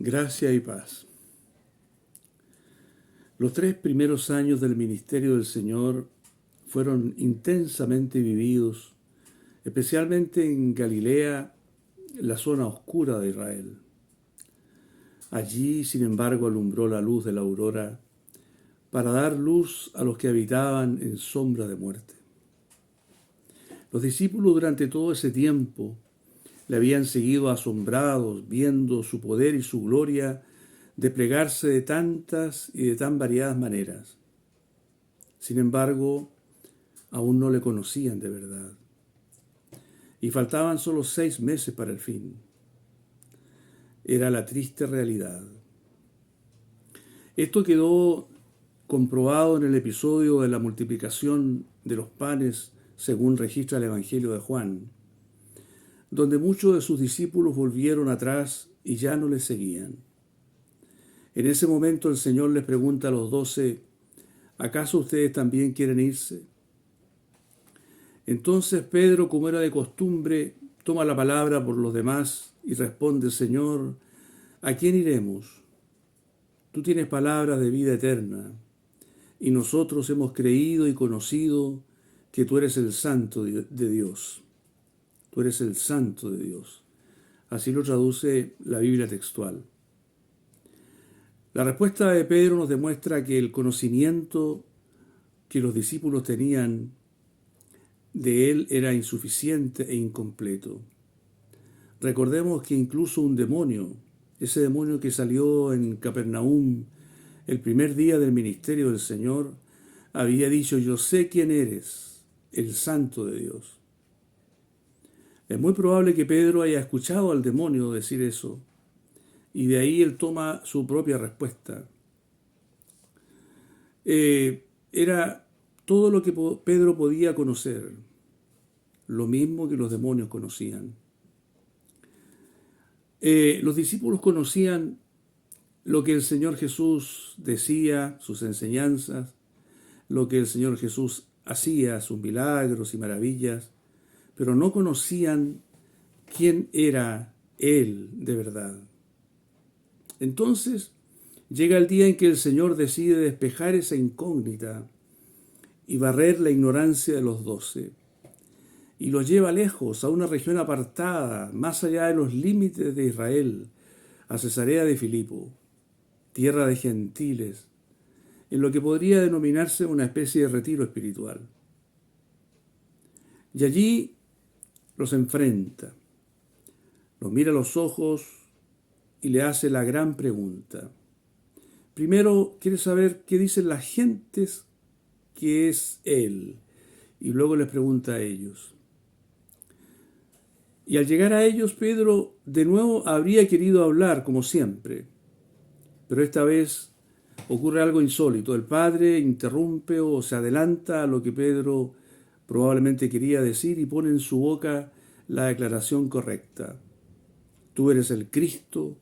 Gracia y paz. Los 3 primeros años del ministerio del Señor fueron intensamente vividos, especialmente en Galilea, la zona oscura de Israel. Allí, sin embargo, alumbró la luz de la aurora para dar luz a los que habitaban en sombra de muerte. Los discípulos durante todo ese tiempo le habían seguido asombrados, viendo su poder y su gloria desplegarse de tantas y de tan variadas maneras. Sin embargo, aún no le conocían de verdad. Y faltaban solo 6 meses para el fin. Era la triste realidad. Esto quedó comprobado en el episodio de la multiplicación de los panes, según registra el Evangelio de Juan, donde muchos de sus discípulos volvieron atrás y ya no le seguían. En ese momento el Señor les pregunta a los 12, ¿acaso ustedes también quieren irse? Entonces Pedro, como era de costumbre, toma la palabra por los demás y responde, Señor, ¿a quién iremos? Tú tienes palabras de vida eterna, y nosotros hemos creído y conocido que tú eres el Santo de Dios. Tú eres el Santo de Dios. Así lo traduce la Biblia textual. La respuesta de Pedro nos demuestra que el conocimiento que los discípulos tenían de él era insuficiente e incompleto. Recordemos que incluso un demonio, ese demonio que salió en Capernaum el primer día del ministerio del Señor, había dicho, yo sé quién eres, el Santo de Dios. Es muy probable que Pedro haya escuchado al demonio decir eso, y de ahí él toma su propia respuesta. Era todo lo que Pedro podía conocer, lo mismo que los demonios conocían. Los discípulos conocían lo que el Señor Jesús decía, sus enseñanzas, lo que el Señor Jesús hacía, sus milagros y maravillas, pero no conocían quién era Él de verdad. Entonces llega el día en que el Señor decide despejar esa incógnita y barrer la ignorancia de los 12, y los lleva lejos, a una región apartada, más allá de los límites de Israel, a Cesarea de Filipo, tierra de gentiles, en lo que podría denominarse una especie de retiro espiritual. Y allí los enfrenta, los mira a los ojos y le hace la gran pregunta. Primero quiere saber qué dicen las gentes que es Él, y luego les pregunta a ellos. Y al llegar a ellos, Pedro de nuevo habría querido hablar como siempre, pero esta vez ocurre algo insólito. El Padre interrumpe o se adelanta a lo que Pedro probablemente quería decir y pone en su boca la declaración correcta. Tú eres el Cristo,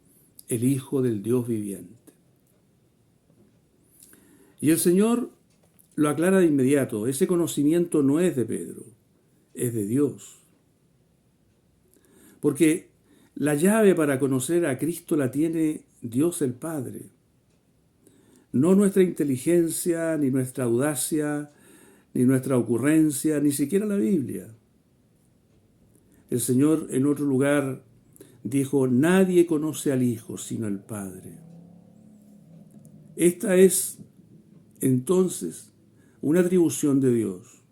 el Hijo del Dios viviente. Y el Señor lo aclara de inmediato. Ese conocimiento no es de Pedro, es de Dios. Porque la llave para conocer a Cristo la tiene Dios el Padre. No nuestra inteligencia, ni nuestra audacia, ni nuestra ocurrencia, ni siquiera la Biblia. El Señor en otro lugar dijo, nadie conoce al Hijo sino el Padre. Esta es entonces una atribución de Dios,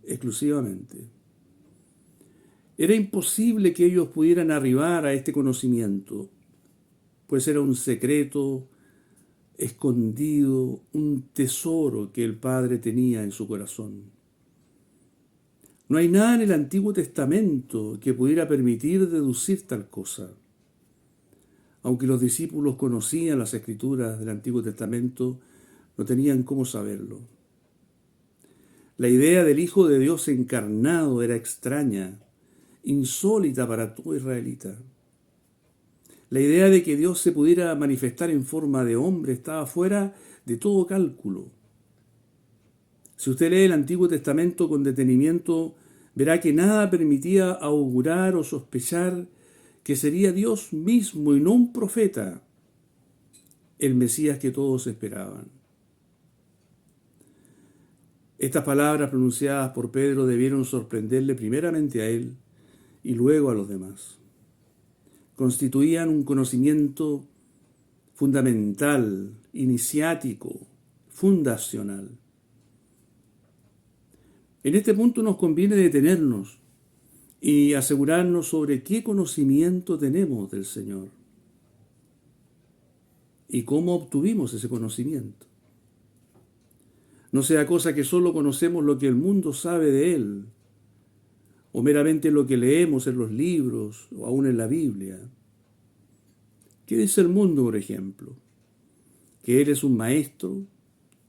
exclusivamente. Era imposible que ellos pudieran arribar a este conocimiento, pues era un secreto escondido, un tesoro que el Padre tenía en su corazón. No hay nada en el Antiguo Testamento que pudiera permitir deducir tal cosa. Aunque los discípulos conocían las Escrituras del Antiguo Testamento, no tenían cómo saberlo. La idea del Hijo de Dios encarnado era extraña, insólita para todo israelita. La idea de que Dios se pudiera manifestar en forma de hombre estaba fuera de todo cálculo. Si usted lee el Antiguo Testamento con detenimiento, verá que nada permitía augurar o sospechar que sería Dios mismo y no un profeta, el Mesías que todos esperaban. Estas palabras pronunciadas por Pedro debieron sorprenderle primeramente a él y luego a los demás. Constituían un conocimiento fundamental, iniciático, fundacional. En este punto nos conviene detenernos y asegurarnos sobre qué conocimiento tenemos del Señor y cómo obtuvimos ese conocimiento. No sea cosa que solo conocemos lo que el mundo sabe de Él, o meramente lo que leemos en los libros o aún en la Biblia. ¿Qué dice el mundo, por ejemplo? Que Él es un maestro,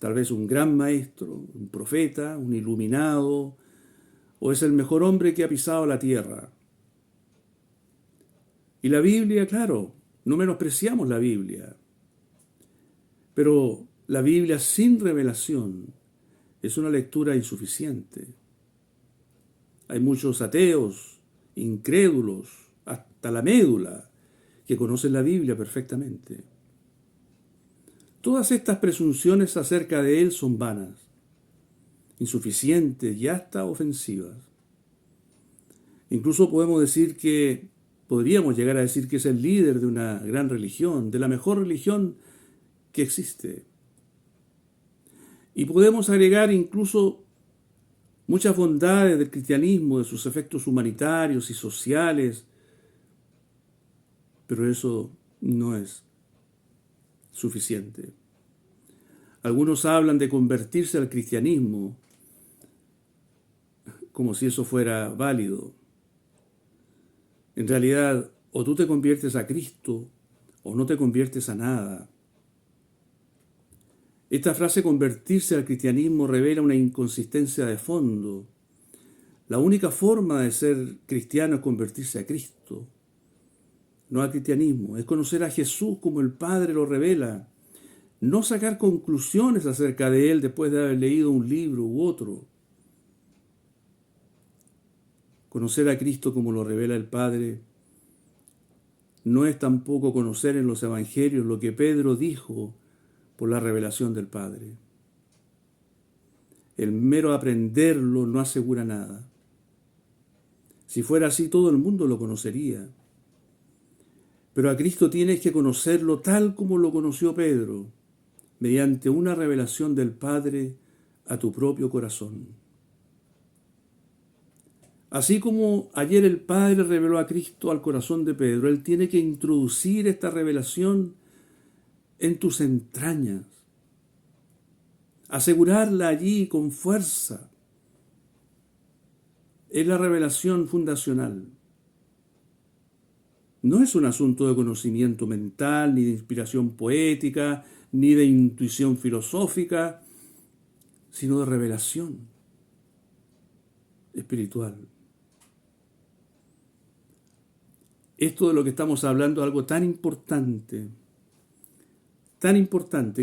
tal vez un gran maestro, un profeta, un iluminado, o es el mejor hombre que ha pisado la tierra. Y la Biblia, claro, no menospreciamos la Biblia, pero la Biblia sin revelación es una lectura insuficiente. Hay muchos ateos, incrédulos, hasta la médula, que conocen la Biblia perfectamente. Todas estas presunciones acerca de Él son vanas, insuficientes y hasta ofensivas. Incluso podríamos llegar a decir que es el líder de una gran religión, de la mejor religión que existe. Y podemos agregar incluso muchas bondades del cristianismo, de sus efectos humanitarios y sociales, pero eso no es suficiente. Algunos hablan de convertirse al cristianismo como si eso fuera válido. En realidad, o tú te conviertes a Cristo o no te conviertes a nada. Esta frase convertirse al cristianismo revela una inconsistencia de fondo. La única forma de ser cristiano es convertirse a Cristo, no al cristianismo. Es conocer a Jesús como el Padre lo revela, no sacar conclusiones acerca de Él después de haber leído un libro u otro. Conocer a Cristo como lo revela el Padre no es tampoco conocer en los evangelios lo que Pedro dijo por la revelación del Padre. El mero aprenderlo no asegura nada. Si fuera así, todo el mundo lo conocería. Pero a Cristo tienes que conocerlo tal como lo conoció Pedro, mediante una revelación del Padre a tu propio corazón. Así como ayer el Padre reveló a Cristo al corazón de Pedro, Él tiene que introducir esta revelación en tus entrañas, asegurarla allí con fuerza. Es la revelación fundacional. No es un asunto de conocimiento mental, ni de inspiración poética, ni de intuición filosófica, sino de revelación espiritual. Esto de lo que estamos hablando es algo tan importante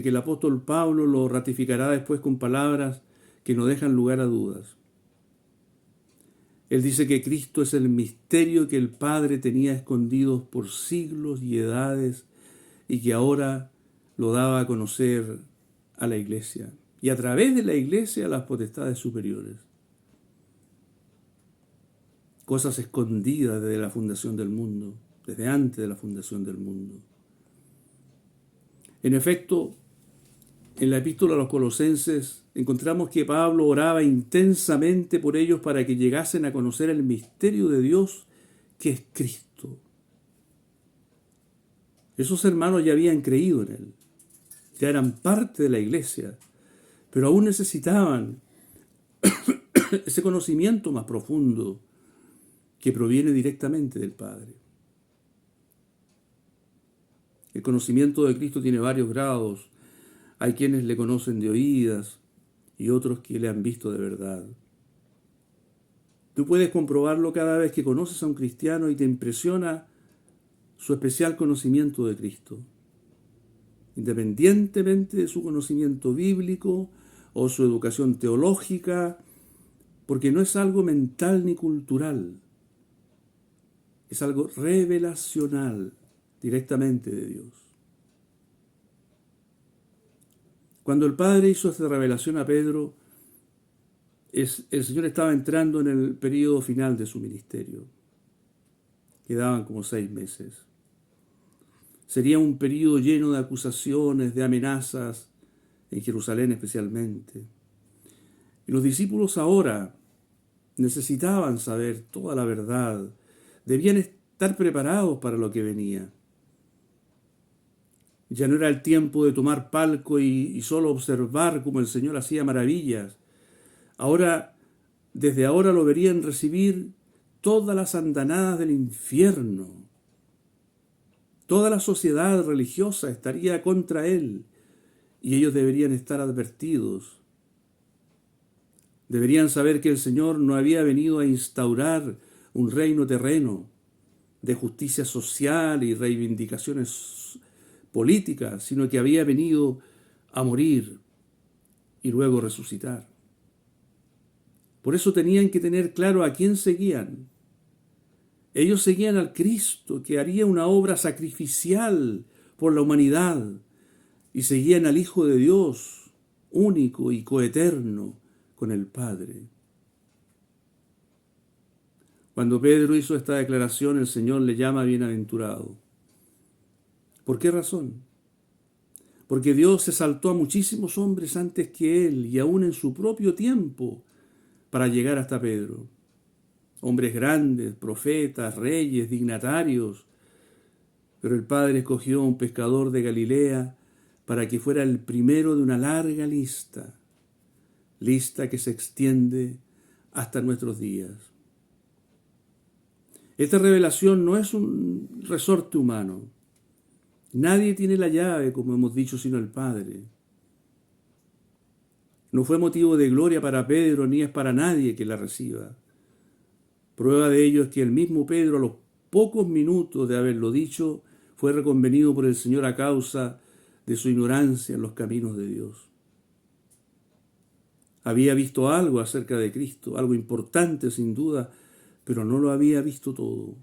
que el apóstol Pablo lo ratificará después con palabras que no dejan lugar a dudas. Él dice que Cristo es el misterio que el Padre tenía escondido por siglos y edades y que ahora lo daba a conocer a la Iglesia y a través de la Iglesia a las potestades superiores. Cosas escondidas desde la fundación del mundo, desde antes de la fundación del mundo. En efecto, en la epístola a los Colosenses encontramos que Pablo oraba intensamente por ellos para que llegasen a conocer el misterio de Dios que es Cristo. Esos hermanos ya habían creído en Él, ya eran parte de la iglesia, pero aún necesitaban ese conocimiento más profundo que proviene directamente del Padre. El conocimiento de Cristo tiene varios grados. Hay quienes le conocen de oídas y otros que le han visto de verdad. Tú puedes comprobarlo cada vez que conoces a un cristiano y te impresiona su especial conocimiento de Cristo. Independientemente de su conocimiento bíblico o su educación teológica, porque no es algo mental ni cultural. Es algo revelacional, directamente de Dios. Cuando el Padre hizo esta revelación a Pedro, el Señor estaba entrando en el periodo final de su ministerio. Quedaban como 6 meses. Sería un periodo lleno de acusaciones, de amenazas, en Jerusalén especialmente. Y los discípulos ahora necesitaban saber toda la verdad, debían estar preparados para lo que venía. Ya no era el tiempo de tomar palco y solo observar cómo el Señor hacía maravillas. Ahora, desde ahora lo verían recibir todas las andanadas del infierno. Toda la sociedad religiosa estaría contra él y ellos deberían estar advertidos. Deberían saber que el Señor no había venido a instaurar un reino terreno de justicia social y reivindicaciones políticas, sino que había venido a morir y luego resucitar. Por eso tenían que tener claro a quién seguían. Ellos seguían al Cristo, que haría una obra sacrificial por la humanidad, y seguían al Hijo de Dios, único y coeterno con el Padre. Cuando Pedro hizo esta declaración, el Señor le llama bienaventurado. ¿Por qué razón? Porque Dios se saltó a muchísimos hombres antes que él y aún en su propio tiempo para llegar hasta Pedro. Hombres grandes, profetas, reyes, dignatarios. Pero el Padre escogió a un pescador de Galilea para que fuera el primero de una larga lista que se extiende hasta nuestros días. Esta revelación no es un resorte humano. Nadie tiene la llave, como hemos dicho, sino el Padre. No fue motivo de gloria para Pedro, ni es para nadie que la reciba. Prueba de ello es que el mismo Pedro, a los pocos minutos de haberlo dicho, fue reconvenido por el Señor a causa de su ignorancia en los caminos de Dios. Había visto algo acerca de Cristo, algo importante sin duda, pero no lo había visto todo.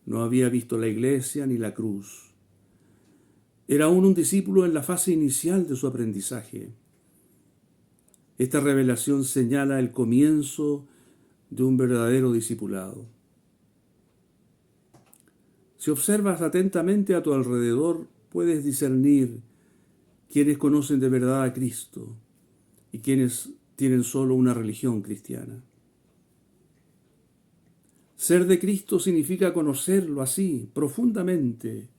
No había visto la iglesia ni la cruz. Era aún un discípulo en la fase inicial de su aprendizaje. Esta revelación señala el comienzo de un verdadero discipulado. Si observas atentamente a tu alrededor, puedes discernir quiénes conocen de verdad a Cristo y quiénes tienen solo una religión cristiana. Ser de Cristo significa conocerlo así, profundamente,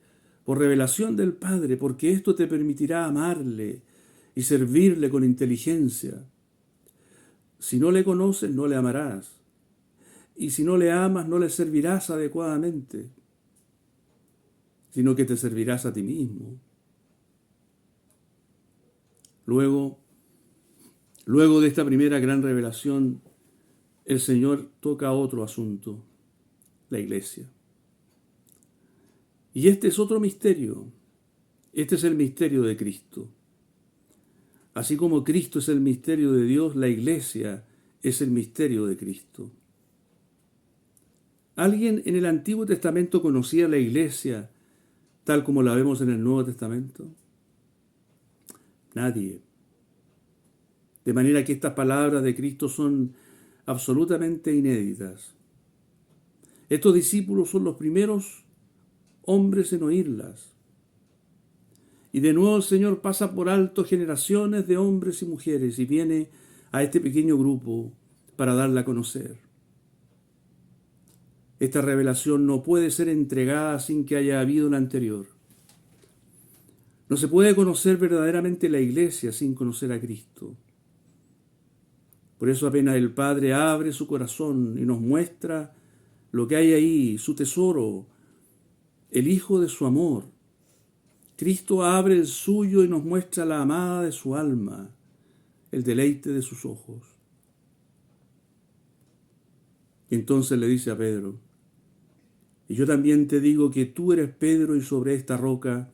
por revelación del Padre, porque esto te permitirá amarle y servirle con inteligencia. Si no le conoces, no le amarás. Y si no le amas, no le servirás adecuadamente, sino que te servirás a ti mismo. Luego de esta primera gran revelación, el Señor toca otro asunto, la iglesia. Y este es otro misterio. Este es el misterio de Cristo. Así como Cristo es el misterio de Dios, la iglesia es el misterio de Cristo. ¿Alguien en el Antiguo Testamento conocía la iglesia tal como la vemos en el Nuevo Testamento? Nadie. De manera que estas palabras de Cristo son absolutamente inéditas. Estos discípulos son los primeros hombres en oírlas. Y de nuevo el Señor pasa por alto generaciones de hombres y mujeres y viene a este pequeño grupo para darla a conocer. Esta revelación no puede ser entregada sin que haya habido una anterior. No se puede conocer verdaderamente la iglesia sin conocer a Cristo. Por eso apenas el Padre abre su corazón y nos muestra lo que hay ahí, su tesoro, el Hijo de su amor. Cristo abre el suyo y nos muestra la amada de su alma, el deleite de sus ojos. Y entonces le dice a Pedro, y yo también te digo que tú eres Pedro y sobre esta roca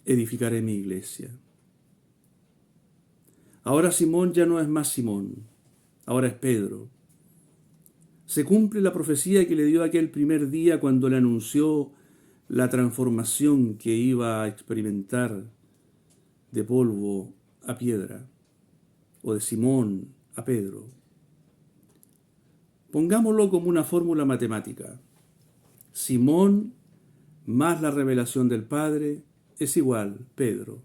edificaré mi iglesia. Ahora Simón ya no es más Simón, ahora es Pedro. Se cumple la profecía que le dio aquel primer día cuando le anunció la transformación que iba a experimentar de polvo a piedra, o de Simón a Pedro. Pongámoslo como una fórmula matemática. Simón más la revelación del Padre es igual Pedro,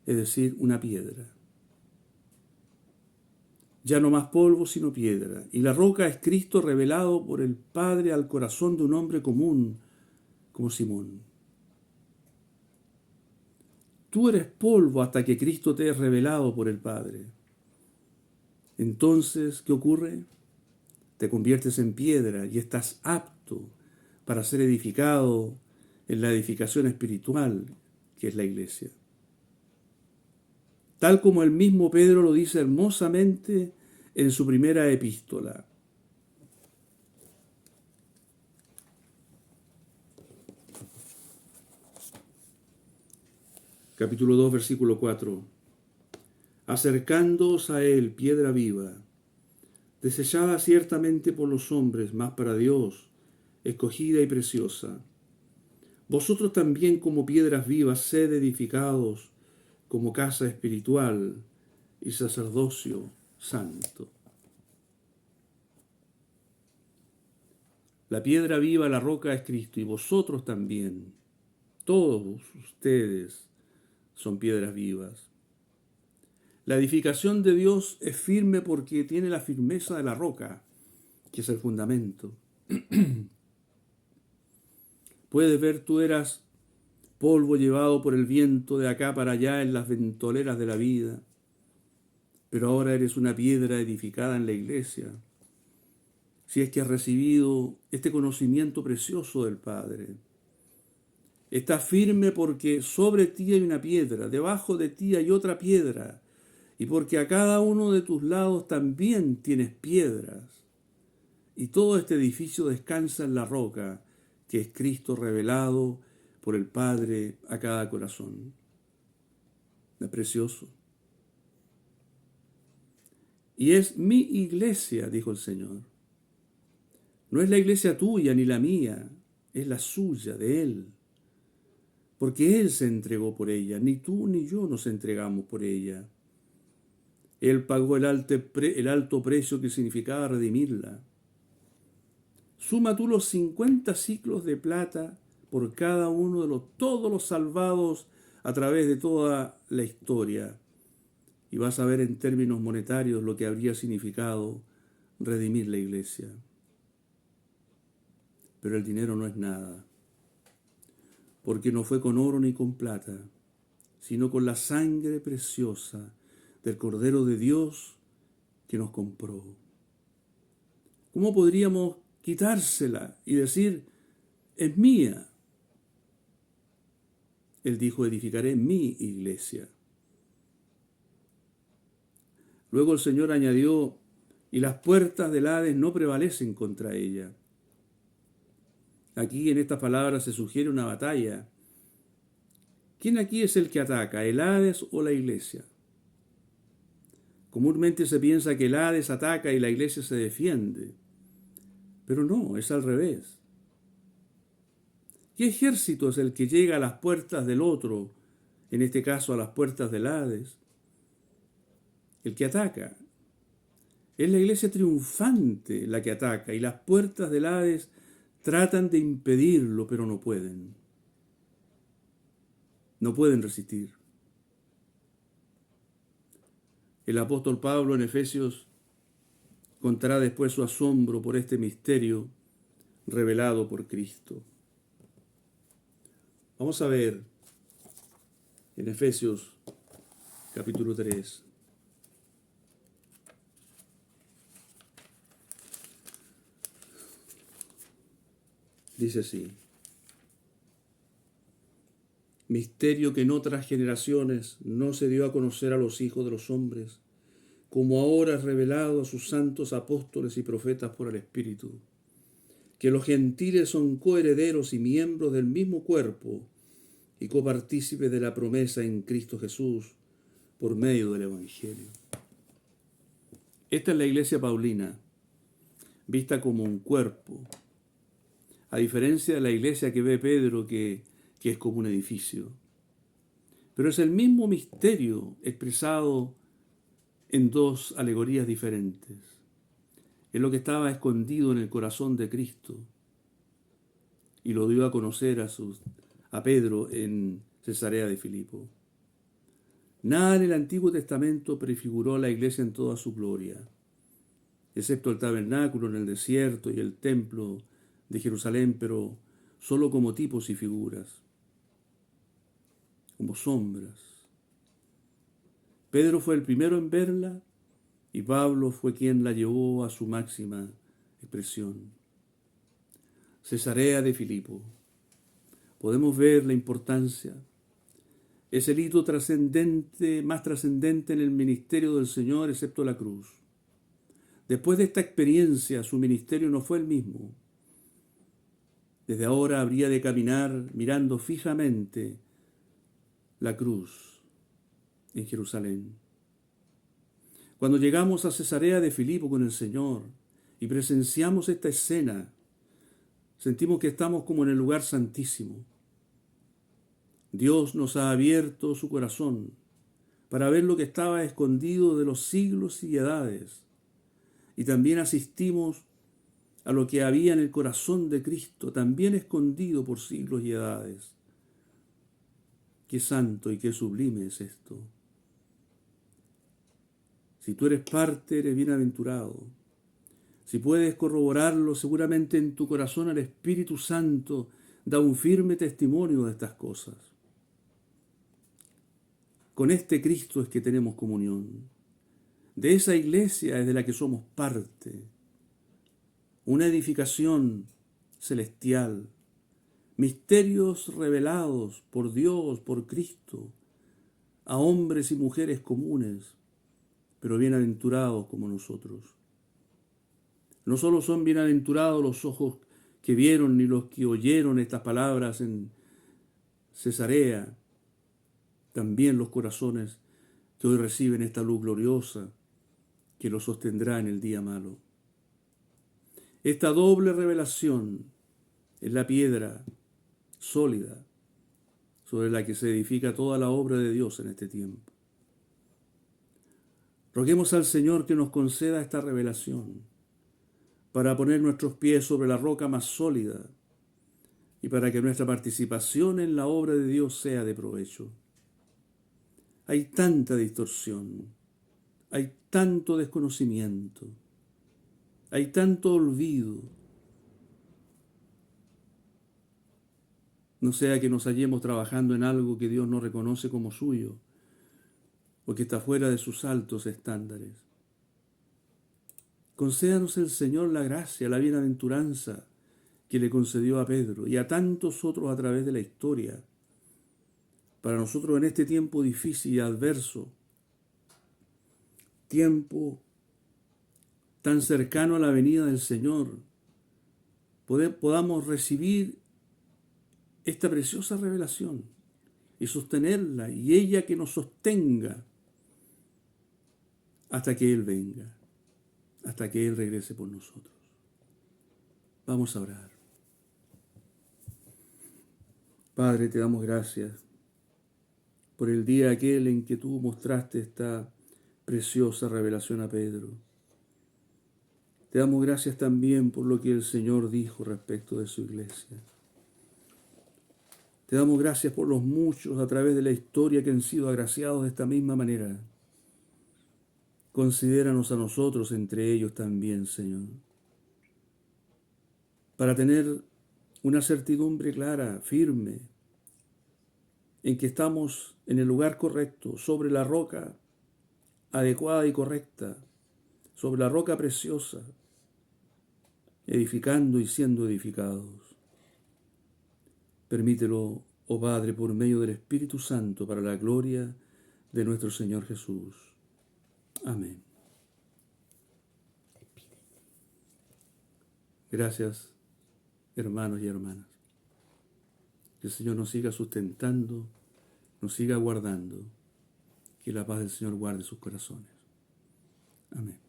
es decir, una piedra. Ya no más polvo, sino piedra. Y la roca es Cristo revelado por el Padre al corazón de un hombre común como Simón. Tú eres polvo hasta que Cristo te es revelado por el Padre. Entonces, ¿qué ocurre? Te conviertes en piedra y estás apto para ser edificado en la edificación espiritual que es la iglesia. Tal como el mismo Pedro lo dice hermosamente en su primera epístola. Capítulo 2, versículo 4. Acercándoos a él, piedra viva, desechada ciertamente por los hombres, mas para Dios, escogida y preciosa. Vosotros también como piedras vivas, sed edificados como casa espiritual y sacerdocio santo. La piedra viva, la roca es Cristo, y vosotros también, todos ustedes son piedras vivas. La edificación de Dios es firme porque tiene la firmeza de la roca, que es el fundamento. Puedes ver, tú eras polvo llevado por el viento de acá para allá en las ventoleras de la vida, pero ahora eres una piedra edificada en la iglesia. Si es que has recibido este conocimiento precioso del Padre, estás firme porque sobre ti hay una piedra, debajo de ti hay otra piedra, y porque a cada uno de tus lados también tienes piedras. Y todo este edificio descansa en la roca, que es Cristo revelado por el Padre a cada corazón. ¿Es precioso? Y es mi iglesia, dijo el Señor. No es la iglesia tuya ni la mía, es la suya, de Él. Porque Él se entregó por ella, ni tú ni yo nos entregamos por ella. Él pagó el alto precio que significaba redimirla. Suma tú los 50 siclos de plata por cada uno de todos los salvados a través de toda la historia. Y vas a ver en términos monetarios lo que habría significado redimir la iglesia. Pero el dinero no es nada, porque no fue con oro ni con plata, sino con la sangre preciosa del Cordero de Dios que nos compró. ¿Cómo podríamos quitársela y decir, es mía? Él dijo, edificaré mi iglesia. Luego el Señor añadió, y las puertas del Hades no prevalecen contra ella. Aquí en estas palabras se sugiere una batalla. ¿Quién aquí es el que ataca, el Hades o la iglesia? Comúnmente se piensa que el Hades ataca y la iglesia se defiende. Pero no, es al revés. ¿Qué ejército es el que llega a las puertas del otro, en este caso a las puertas del Hades? El que ataca. Es la iglesia triunfante la que ataca y las puertas del Hades tratan de impedirlo, pero no pueden. No pueden resistir. El apóstol Pablo en Efesios contará después su asombro por este misterio revelado por Cristo. Vamos a ver en Efesios capítulo 3. Dice así: misterio que en otras generaciones no se dio a conocer a los hijos de los hombres, como ahora es revelado a sus santos apóstoles y profetas por el Espíritu, que los gentiles son coherederos y miembros del mismo cuerpo y copartícipes de la promesa en Cristo Jesús por medio del Evangelio. Esta es la iglesia paulina. vista como un cuerpo, a diferencia de la iglesia que ve Pedro, que es como un edificio. Pero es el mismo misterio expresado en dos alegorías diferentes. Es lo que estaba escondido en el corazón de Cristo y lo dio a conocer a Pedro en Cesarea de Filipo. Nada en el Antiguo Testamento prefiguró a la iglesia en toda su gloria, excepto el tabernáculo en el desierto y el templo de Jerusalén, pero solo como tipos y figuras, como sombras. Pedro fue el primero en verla y Pablo fue quien la llevó a su máxima expresión. Cesarea de Filipo. Podemos ver la importancia. Es el hito trascendente, más trascendente en el ministerio del Señor, excepto la cruz. Después de esta experiencia, su ministerio no fue el mismo. Desde ahora habría de caminar mirando fijamente la cruz en Jerusalén. Cuando llegamos a Cesarea de Filipo con el Señor y presenciamos esta escena, sentimos que estamos como en el lugar santísimo. Dios nos ha abierto su corazón para ver lo que estaba escondido de los siglos y edades. Y también asistimos a lo que había en el corazón de Cristo, también escondido por siglos y edades. Qué santo y qué sublime es esto. Si tú eres parte, eres bienaventurado. Si puedes corroborarlo, seguramente en tu corazón el Espíritu Santo da un firme testimonio de estas cosas. Con este Cristo es que tenemos comunión. De esa iglesia es de la que somos parte. Una edificación celestial. Misterios revelados por Dios, por Cristo, a hombres y mujeres comunes, pero bienaventurados como nosotros. No solo son bienaventurados los ojos que vieron ni los que oyeron estas palabras en Cesarea, también los corazones que hoy reciben esta luz gloriosa que los sostendrá en el día malo. Esta doble revelación es la piedra sólida sobre la que se edifica toda la obra de Dios en este tiempo. Roguemos al Señor que nos conceda esta revelación para poner nuestros pies sobre la roca más sólida y para que nuestra participación en la obra de Dios sea de provecho. Hay tanta distorsión, hay tanto desconocimiento, hay tanto olvido. No sea que nos hallemos trabajando en algo que Dios no reconoce como suyo o que está fuera de sus altos estándares. Concédanos el Señor la gracia, la bienaventuranza que le concedió a Pedro y a tantos otros a través de la historia. Para nosotros en este tiempo difícil y adverso, tiempo tan cercano a la venida del Señor, podamos recibir esta preciosa revelación y sostenerla, y ella que nos sostenga hasta que Él venga, hasta que Él regrese por nosotros. Vamos a orar. Padre, te damos gracias por el día aquel en que tú mostraste esta preciosa revelación a Pedro. Te damos gracias también por lo que el Señor dijo respecto de su iglesia. Te damos gracias por los muchos a través de la historia que han sido agraciados de esta misma manera. Considéranos a nosotros entre ellos también, Señor, para tener una certidumbre clara, firme, en que estamos en el lugar correcto, sobre la roca adecuada y correcta, sobre la roca preciosa, edificando y siendo edificados. Permítelo, oh Padre, por medio del Espíritu Santo, para la gloria de nuestro Señor Jesús. Amén. Gracias, hermanos y hermanas. Que el Señor nos siga sustentando, nos siga guardando. Que la paz del Señor guarde sus corazones. Amén.